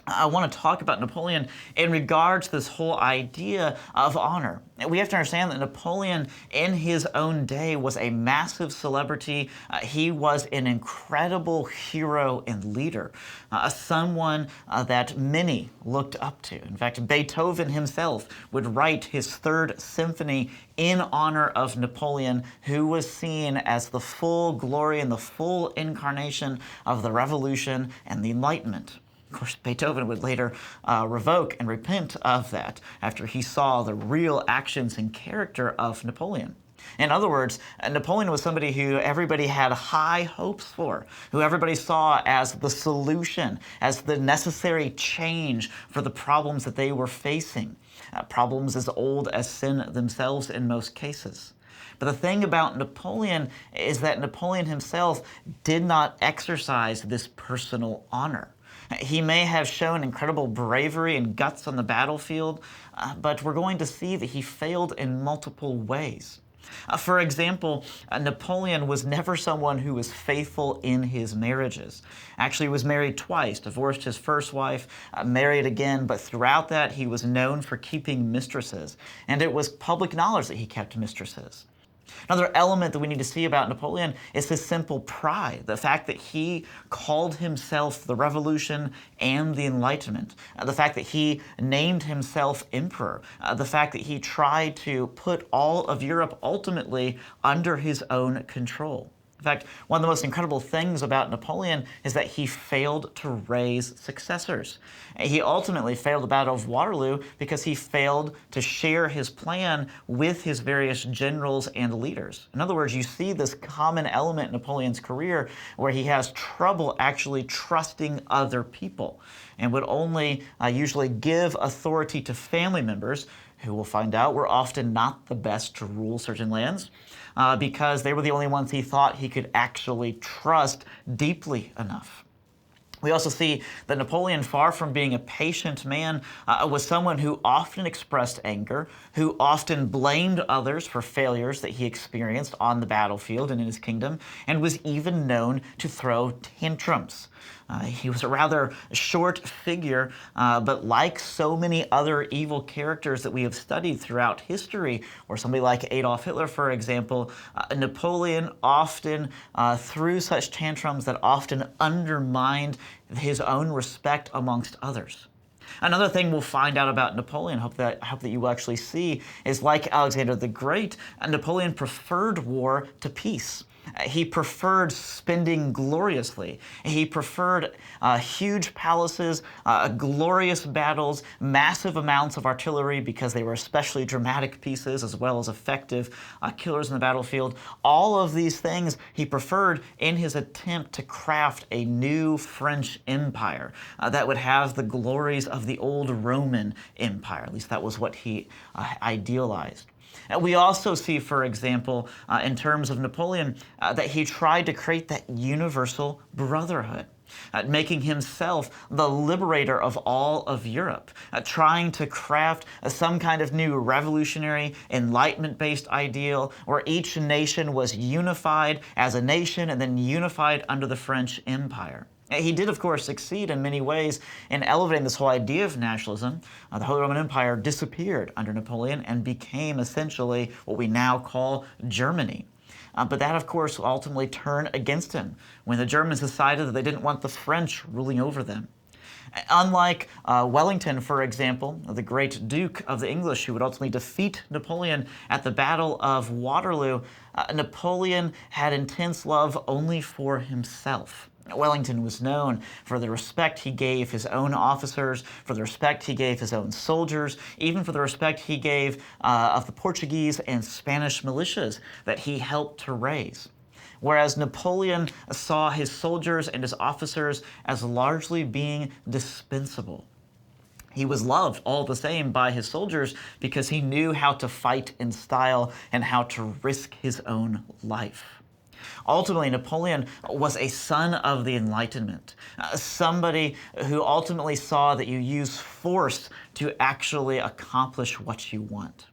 I want to talk about Napoleon in regards to this whole idea of honor. We have to understand that Napoleon, in his own day, was a massive celebrity. He was an incredible hero and leader, someone that many looked up to. In fact, Beethoven himself would write his Third Symphony in honor of Napoleon, who was seen as the full glory and the full incarnation of the Revolution and the Enlightenment. Of course, Beethoven would later revoke and repent of that after he saw the real actions and character of Napoleon. In other words, Napoleon was somebody who everybody had high hopes for, who everybody saw as the solution, as the necessary change for the problems that they were facing, problems as old as sin themselves in most cases. But the thing about Napoleon is that Napoleon himself did not exercise this personal honor. He may have shown incredible bravery and guts on the battlefield, but we're going to see that he failed in multiple ways. For example, Napoleon was never someone who was faithful in his marriages. Actually, he was married twice, divorced his first wife, married again, but throughout that he was known for keeping mistresses, and it was public knowledge that he kept mistresses. Another element that we need to see about Napoleon is his simple pride, the fact that he called himself the Revolution and the Enlightenment, the fact that he named himself emperor, the fact that he tried to put all of Europe ultimately under his own control. In fact, one of the most incredible things about Napoleon is that he failed to raise successors. He ultimately failed the Battle of Waterloo because he failed to share his plan with his various generals and leaders. In other words, you see this common element in Napoleon's career where he has trouble actually trusting other people and would only usually give authority to family members who we'll find out were often not the best to rule certain lands because they were the only ones he thought he could actually trust deeply enough. We also see that Napoleon, far from being a patient man, was someone who often expressed anger, who often blamed others for failures that he experienced on the battlefield and in his kingdom, and was even known to throw tantrums. He was a rather short figure, but like so many other evil characters that we have studied throughout history, or somebody like Adolf Hitler, for example, Napoleon often threw such tantrums that often undermined his own respect amongst others. Another thing we'll find out about Napoleon, hope that you will actually see, is like Alexander the Great, Napoleon preferred war to peace. He preferred spending gloriously. He preferred huge palaces, glorious battles, massive amounts of artillery because they were especially dramatic pieces as well as effective killers in the battlefield. All of these things he preferred in his attempt to craft a new French empire that would have the glories of the old Roman Empire. At least that was what he idealized. We also see, for example, in terms of Napoleon, that he tried to create that universal brotherhood, making himself the liberator of all of Europe, trying to craft some kind of new revolutionary, enlightenment-based ideal where each nation was unified as a nation and then unified under the French Empire. He did, of course, succeed in many ways in elevating this whole idea of nationalism. The Holy Roman Empire disappeared under Napoleon and became essentially what we now call Germany. But that, of course, ultimately turned against him when the Germans decided that they didn't want the French ruling over them. Unlike Wellington, for example, the great Duke of the English who would ultimately defeat Napoleon at the Battle of Waterloo, Napoleon had intense love only for himself. Wellington was known for the respect he gave his own officers, for the respect he gave his own soldiers, even for the respect he gave of the Portuguese and Spanish militias that he helped to raise. Whereas Napoleon saw his soldiers and his officers as largely being dispensable. He was loved all the same by his soldiers because he knew how to fight in style and how to risk his own life. Ultimately, Napoleon was a son of the Enlightenment, somebody who ultimately saw that you use force to actually accomplish what you want.